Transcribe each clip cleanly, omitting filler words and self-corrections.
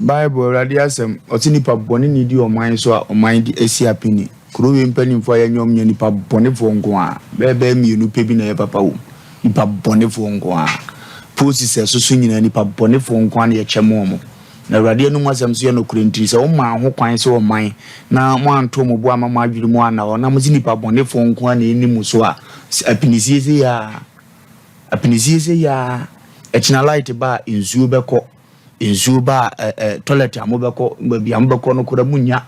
Bible radiasem otini pa boni ni di o mind so o mind di esi apini kuro we mpanimfo ya nyom nya nipa bonefo nko a bebe mienu pe bi na ye papa wo nipa bonefo nko a process so nyina nipa bonefo nko a na ye chemo mo na radio no masem so ye no kurenti se o ma ho kwan se o man na mo anto mo bo ama mo adwiri mo ana o na mo nipa bonefo nko a na eni mu so a apinisiese ya echina light ba inzu beko inzuba toilet amobeko bia ambeko no kura munya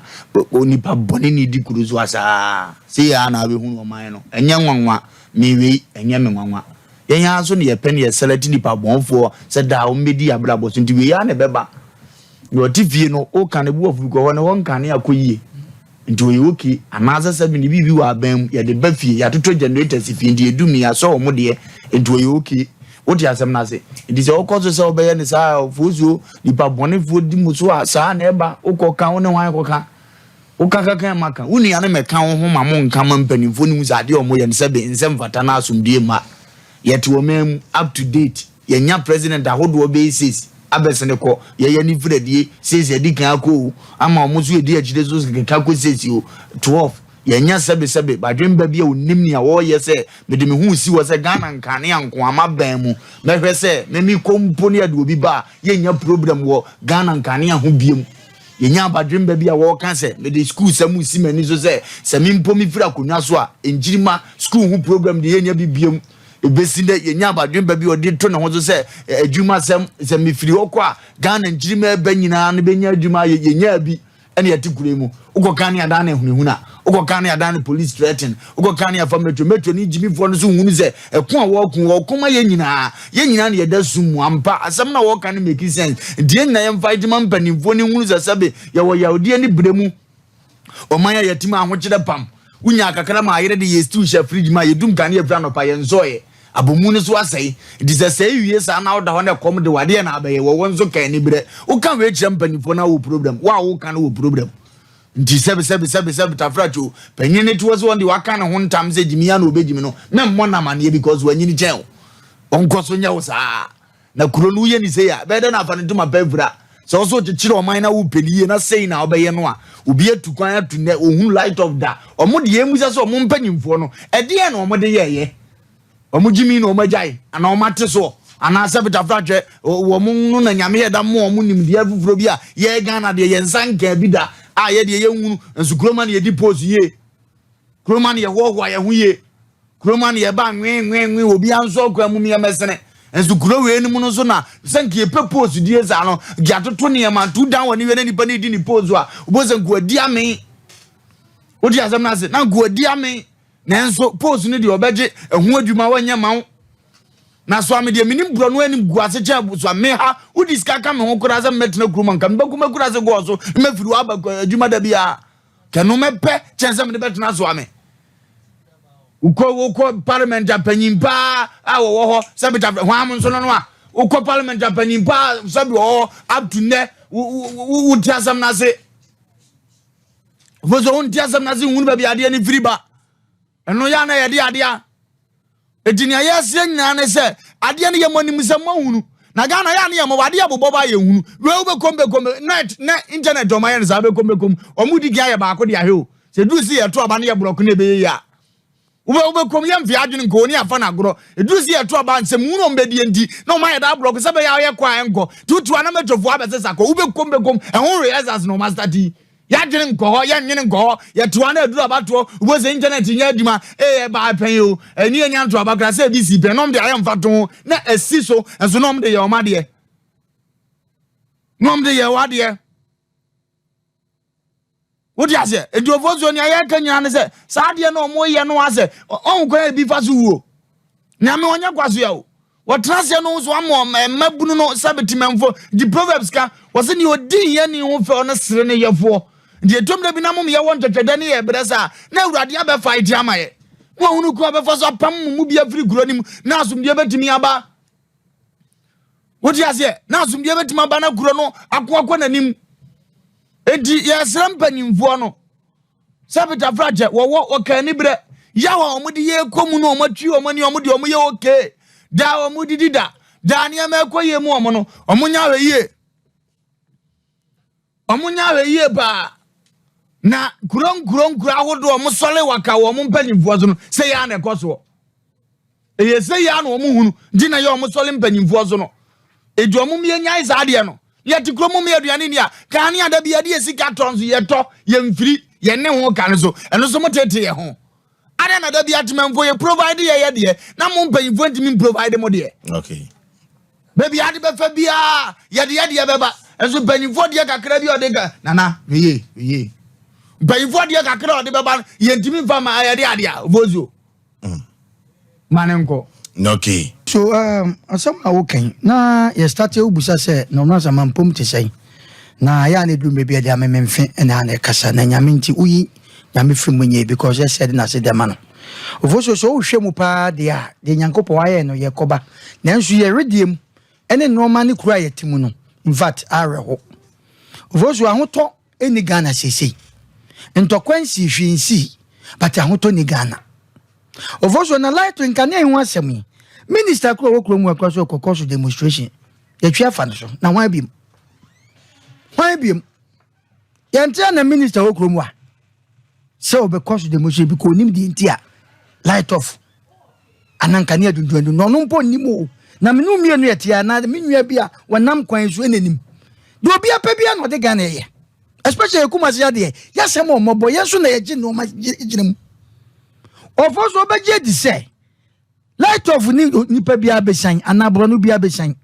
onipa boni ni di kuruzu asa se ya na be hunu oman no enya nwanwa miwi enya menwanwa yenya so ne ye pen ye select nipa bonfo se da o medi abrabo so nti we ya na beba yo tivie no o kan bu ofu ko wona won kan akoyie nti we oki anaza sabi ni bibi wa bam ye de bafie ya toto generator si fi ndi edumi ya so mo de nti we oki what you asem na say it is all cause so be ni sa fuzu nipa bonefo di muso a sa na eba ukoka woni wan koka ukaka maka uni ya na meka ho ma mo nka ma mpanimfo ni musa de omo ye nse be nsem fata na asumdie ma yet wo mem up to date ye nya president ahodo be says abesene ko ye ni fredie says ye di kan ko ama omo so ye di agide so kan ko says you 12 yenya sebe badwemba bia onim ni a wo ye se mede me hu si wo se Ghana nkane anko ama ban mu mehwe se me mi kompo ne ade obi ba yenya problem wo Ghana nkane ho biem yenya badwemba bia wo kan se mede school samu si mani so se mi mpo mi fira konwa so a enjirima school hu problem de yenya bibiem ebesinde yenya badwemba bia odi to ne ho so se adwuma se mi firi hɔ kwa Ghana enjirima ba nyina ne benya adwuma yenya bi ene yatikure mu ukoka ne ada na ehunehuna ukoka ne ada na police threaten ukoka ne afa metro ni jimi fo no so hunu se eko a wo koma ye nyina ne yeda sumu ampa asem na wo kan make sense die na ye fight man panimfo ni hunu se sabe ye wo yaudie ni bremu o man ya yatima ahokyere pam unya akakara ma ayere de ye stew sha fridge ma yedum kan ye fra no pa ye nzoye abomu ne so asai disasai wiye sa na oda ho na kom de wade na abaye wo wonzo kan ni bre wo kan we kire mpanimfo na wo problem wo kan wo problem nti sebe tafracho penyene tuwa so ndi waka na ho ntam se jimi ya na obejimi no na mmɔ na mane because wanyini chen onkoso nya wo saa na kuro no ye ni se ya bede na afa ne tuma pavura so so kire oman na wo peliye na sei na obeye no a obi atukwan atu ne ohun light of da omo de emusa so omo mpanyimfo no ede na omo de yeye omo jimi na omo jai ana omo ate so ana sebe tafracho wo mo na nyame ye da mo omo nimdia fufuro bi a ye Ghana de ye nsanka bi da ye de ye hunu ensu kroma ne ye di pose ye kroma ne ye wo ye hu ye kroma ne ye ba nwe obi anso kwa mu me mesene ensu kro we ni mu no so na sanke ye pose die za no gya toto ne ma tu dan woni we na nipa ne di ni pose a obozen go adi ame odi azam na se na go adi ame na enso pose ne de obeje ehu adwuma wanya ma na so ame de minim bro no anim guase cha so ame ha udi ska ka me ho kura za metena kuruma nka me bakuma kura ze go so me firi wa ba adwuma da bia kanu me pe chense me de betena so ame uko parliament apanyimpa a wo ho sabita ho am so no a uko parliament apanyimpa sabi wo up to ne u tiasam na se vozo un tiasam na se hunu ba bia de ni firi ba eno ya na ye de ade a edinia yesi nyina ne se ade ne ye monim se mahunu na Ghana ya ne ye mo wade abobo ba ye hunu we ube kombe net internet o maye ne sa be kombe omudi gi aye ba ko de ahwe o se du si ye to aba ne ye block ne be ya ube kom ye mfi adwene ko ni afa na goro edu si ye to aba nse mu no mbedi enti no maye da block se be ya ye kwa enko tutu ana metofo abese ko ube kombe ehun reasons no master ti ya dwene nko ya nyene nko ya to ana eduru abato ube se internet nya adwuma ba pen o eni enya nto abakra se bi si pen no de ayam fato na esi so enso no de ye o made no de ye wade wodi ase eduofozo ni aye kanya ne se saade no mo ye no ase on kwa bi fa so wuo na me onya kwaso ya o wotrase no so amo mabunu no sabetimemfo di proverbs ka wose ni odi ye ni ho fe ono sere ne yefo di etomle bi na mom ye won twetwede ne ye bresa na awurade abe fight amaye wo hunu ko abe fa so pam mu bi afiri guro nim na asumdie betimi aba wodi ase na asumdie betimi aba na guro no akwa nanim edi ya srampa nimfo no sabita fraje wo okani bre ya wa omudi ye komu no omatwi omani omudi omu ye okay da omudi dida da ne ma ekoye mu omo no omunya we ye omunya we ye ba na kuron ahodo omsole waka wo mpanyimfo so no se ya na ekoso eye se ya na omuhunu di na ye omsole mpanyimfo so no edu omumye nya isa ade no ye ti kuro mumye aduane ni a ka ne ada bia de esika tonso ye to ye mfiri ye ne ho ka ne so eno so motete ye ho ada na da bia temamfo ye provide ye de na mo mpanyimfo ntimi provide mo de okay baby ade be fa bia ye de beba enso mpanyimfo de kakra bi odega nana ye mpanyimfo de kakra ode beba ye ntimi fa ma ye de ade a vozo manenko okay so asam na wokan na ye start ubusa se no na sama mpom te sei na ya ne du mebi ade amememfe na na kasa na nyame nti uyi nyame firi munye because ye said na se de ma no ofoso so wo hwe mu pa de a de nyankopo aye no ye koba nanso ye rediem ene normal ne kura ye timu no in fact areho ofoso ahoto eni Ghana sesei ntokwansi hwinsi but ahoto ni Ghana ofoso na light nkane hu asem minister kro wokro mu akwaso kokoso demonstration ye twa fa no so na wan biem ye na minister wokro mu a se obekoso demonstration bi ko nim di ntia light off anankane adundundu no no mpo nimo na menu mienu yetia na menua bia wonam kwan so enenim do bia pa bia no de Ghana ye especially kumasi ade ya sem o mobo yeso na ye gi no ma ginem ofoso obeje di say light off ni pa bia besan anabro no bia besan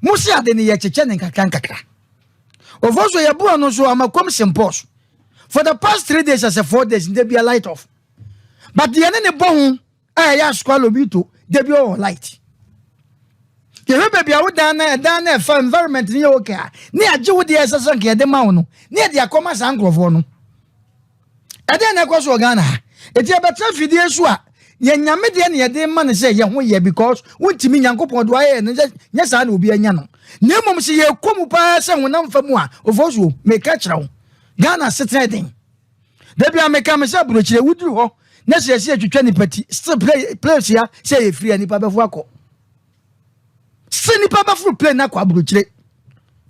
musi ade ne ye cheche ne kakra ofoso ye buo no so amakom simpos for the past 3 days as a 4 days there be a light off but the ene ne bon ya squalo bito there be all light ye baby a wodan na fa environment ni okay ni age wo de esesa nke de ma wo no ni de akoma san grofo no ade na kwaso Ghana eti abetra fidie so a ye nyame de ne de ma ne se ye ho ye because wontimi nyankopon do aye ne nya sa na obi anya no na mom se ye komu pa se wonam fa mu a ofoso me ka kira wo Ghana setting da bia me ka me se burochire wuduru ho na se se atwitwa ni pati still place ya se ye free ani pa befo akọ seni pa befo play na kwa burochire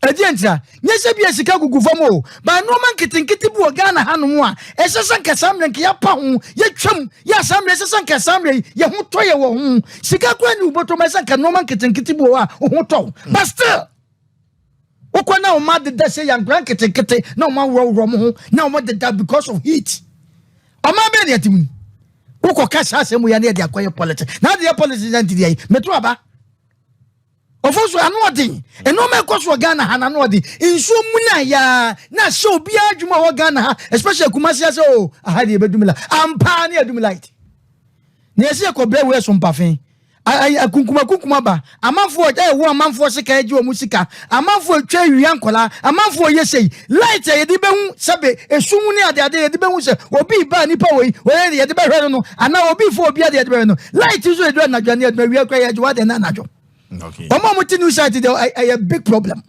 Adientra, nyese bia sika gugu famo, ba no man kitinkiti bu Ghana hanu a, esesa nkasamre nke ya pa hu, ye twam, ya samre esesa nkasamre ye hu toye wo hu. Sika kwa ni uboto mesa nka no man kitinkiti bu a hu to. But still, ukwana o ma de say yan gran kitinkiti, na o ma wo mo hu, na o ma de that because of heat. O ma be ne atimu. Uko kasa asemu ya ne de akoye politics. Na de politics na ntidi ayi, metro aba. Ofoso anodi eno me koso Ghana ha na anodi inso muna ya na se obi adwuma wo Ghana ha especially Kumasi ase o ahadi ebedumila ampa ne adumilite ne ese ko bre we SOMPA fen akunkuma ba amanfo wo amanfo se ka eji o musika amanfo twa wian kola amanfo yesei light ye di behu sabe esumu ne ade ye di behu se obi ba nipa we ye di be hwe no ana obi fo obi ade ye di be no light so edu na dwane ade wi akwa ye jwa de na najo. Okay. Omo mutinu side there a big problem.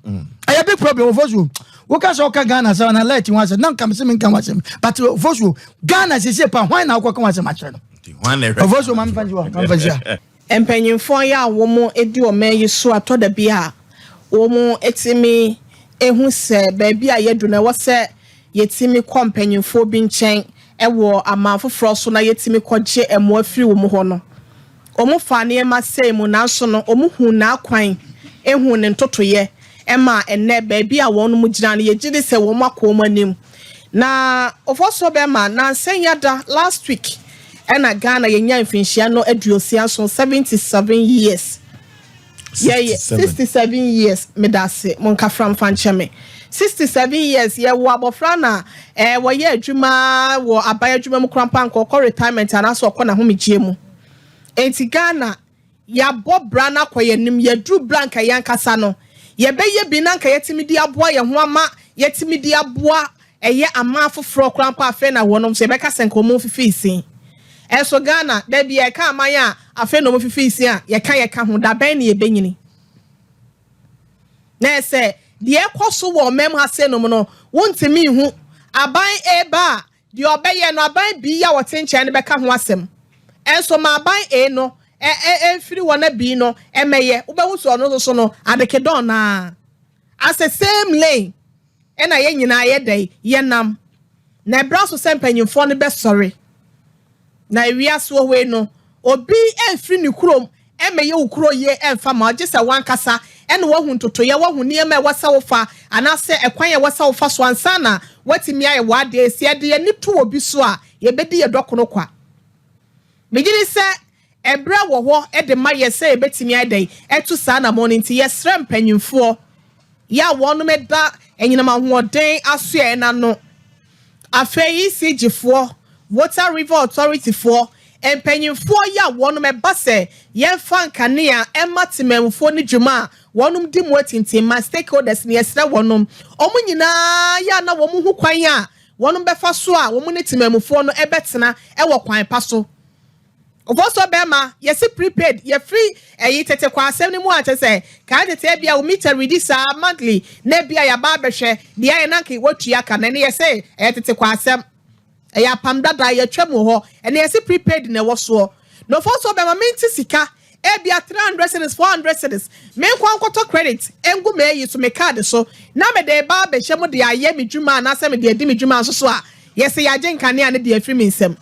A big problem of us. Woka so ka Ghana so na let one say nan kam se men kan wasem. But of us Ghana say pa why na kwa kan wasem a no. Of us man fanji. Empanyimfo ya wo mo edi o man yi so ato da bia. Wo mo etimi ehu se ba bia yedu na wo se yetimi kɔ empanyimfo bi nkyɛn ɛwɔ amanfoforo so na yetimi kɔgye emo afiri wo mo ho no. Omu fane ma sei mu na so no omu hu na kwan ehu ne ntotoye ema enne ba bia wonu mu gina ne yegide se wo makoma nim na ofoso be ma na nsenya da last week ena Ghana yenya mfinhia no aduosia so 77 years 67 years medase monka from fancheme 67 years ye wo abofra na wo ye adwuma wo abaya adwuma mu krampa nkɔ retirement anaso ɔkɔ na homegye mu enti Ghana ya bob brana kwaye nim ya dru blanka yankasa no ye beye bi nanka yetimi di aboa ye ho ama yetimi di aboa eye ama foforo krampa afa na wonom se beka senko mo fifisin eso Ghana da bi ye ka amaya afa no mo fifisin a ye ka ho da ban ne ye benyini na se de ekoso wo mem ha se no no wontimi hu aban eba de obeye no aban bi ya wotenche ne beka ho asem enso ma ban no free one bi no emeye ubewu so no so no adekedon na as the same lane ena ye nyina ye dai ye nam na bra so se mpanyimfo no be sorry na wiase wo we no obi enfri ni kurom emeye ukuro ye emfa ma je se wankasa ene wo hu ntoto ye wo hu niema e wasa wo fa anase ekwan ye wasa wo fa so ansana watimi aye wade esi de ye ni to obi so a ye bedi ye dokono kwa megiri se ebra wo ho e de ma ye se ye betimi adai etu sa na morning ti ye sra mpanyimfo ya wonu meda enyinama hoden aso e na no afei SOMPA fo Water River Authority for empanyimfo ya wonu meba se ye fa nkanea ematememfo ni dwuma wonum di motintin ma stakeholders ni esra wonum omunyina ya na womu hu kwan a wonum befa so a womu ne tememfo no ebetena ewo kwan pa so ofoso bema yesi prepaid ye free eyi tete kwa asem ni mu a tese ka tete bia o meter reduce monthly na bia ya ba behwe dia ye nanke watua ka na ne yese tete kwa asem eya pam dada ye twam ho ene yesi prepaid na wo so no ofoso bema minti sika bia 300 cedis 400 cedis me kwa nkoto credit engu me yi so me card so na me de ba behwe mu de aye me dwuma na se me de di me dwuma so a yesi ya genkane ne de afri me nsem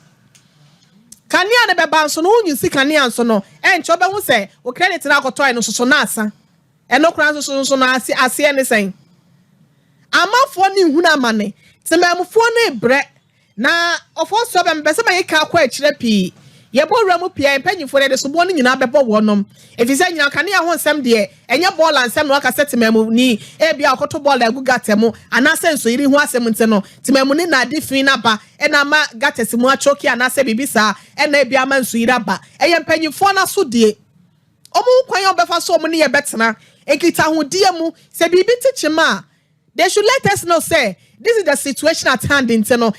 kania ne beba nso no unyusi kania nso no enche obehu se o credit na akoto no so na asa eno kran so no ase ne sen amafo ni hunu amane temamfo na ebre na ofo so be mbese ma yeka akwa akire pi yebo wura pia mpanyifo de so bo no nyina bebo wonom efise nyina kania ho nsem de enye ball ansem no aka setemamu ni bia akoto ball agu gatemu anase nso iri ho asem nte no temamu ni na adifin na ba ena ma gatesimu achoki anase bibisa ena bia ma nso iri aba eye mpanyifo na so de omu kwan obefa so omu ni ye betena ekita ho die mu se bibi tichima they should let us know say this is the situation at hand in no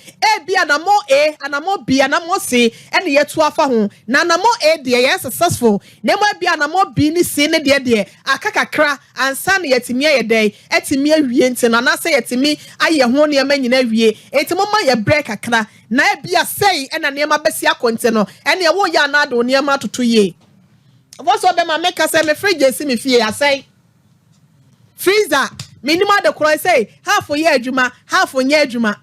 B anamo A anamo B anamo C and ye to afa ho na anamo A de ye successful na mo B anamo B ni C ne de akakakra ansa na yetimi ye dey etimi awie nti no na say yetimi aye ho ne ma nyina awie etimo ma ye break kakra na B a say na ne ma besi akonte no ene ye wo ya na do ne ma toto ye what's up ma make us say me fridge si me fie asay freezer minimum the cross say half a year adwuma half a year adwuma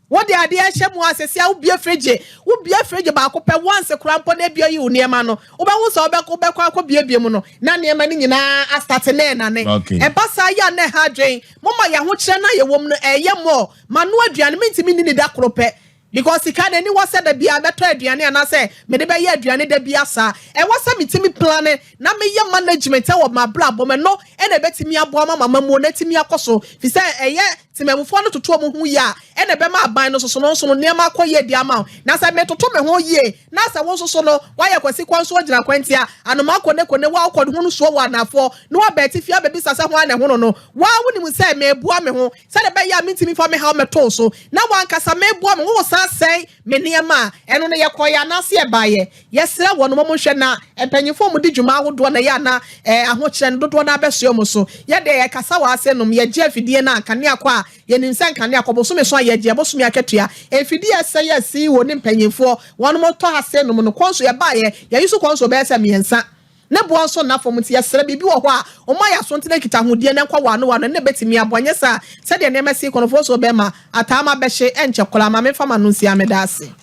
what the idea shemu asese a ubie fridge ba ko pe once krampo na bia yi uniema no obewu so obekọ akọ bia mu no na niema ni nyina a start na ne e basa ya na ha dwen moma ya ho kire na ye wom no eye mo manu aduane mentimi ni da krope because he can any was said the bia beto aduane and I say me de be ye aduane da bia sa e was me timi plan na me ye management e wo ma bla bo me no e na betimi abo mama mu na timi akoso fi say eye timemfo no toto mo hu ya e na be ma aban no so no ne ma akoye di ama na say me toto me ho ye na say wo so no wa ye kwasi kwan so gina kwantia anoma akone wa akode hu no so wa nafo no wa beti fia be bisa say ho ana ho no wa woni mu say me bua me ho say de be ya me timi fa me ha me to so na wa nkasa me bua me wo say me niema eno ne yekoya na se ebaye yesra wono mo hwe na empanyifo mu di dwuma ahodo na ya na ahokyere dodo na abeso mo so ye de kasa wa ase nom ye je afidie na kane akwa ye nimsa kane akwa so me so ye je boso me aketua efidie se ye si wo ne empanyifo wono mo to ase nom no konso ye baye ye yusu konso be se miensa ne bo so na fo mti yesra bibi wo ho a o ma ya so ntena kita hodie ne kwa wano ne betimi abonye sa se de ne mesi konofo so be ma atama be hye enche kola ma me fama no nsia me da ase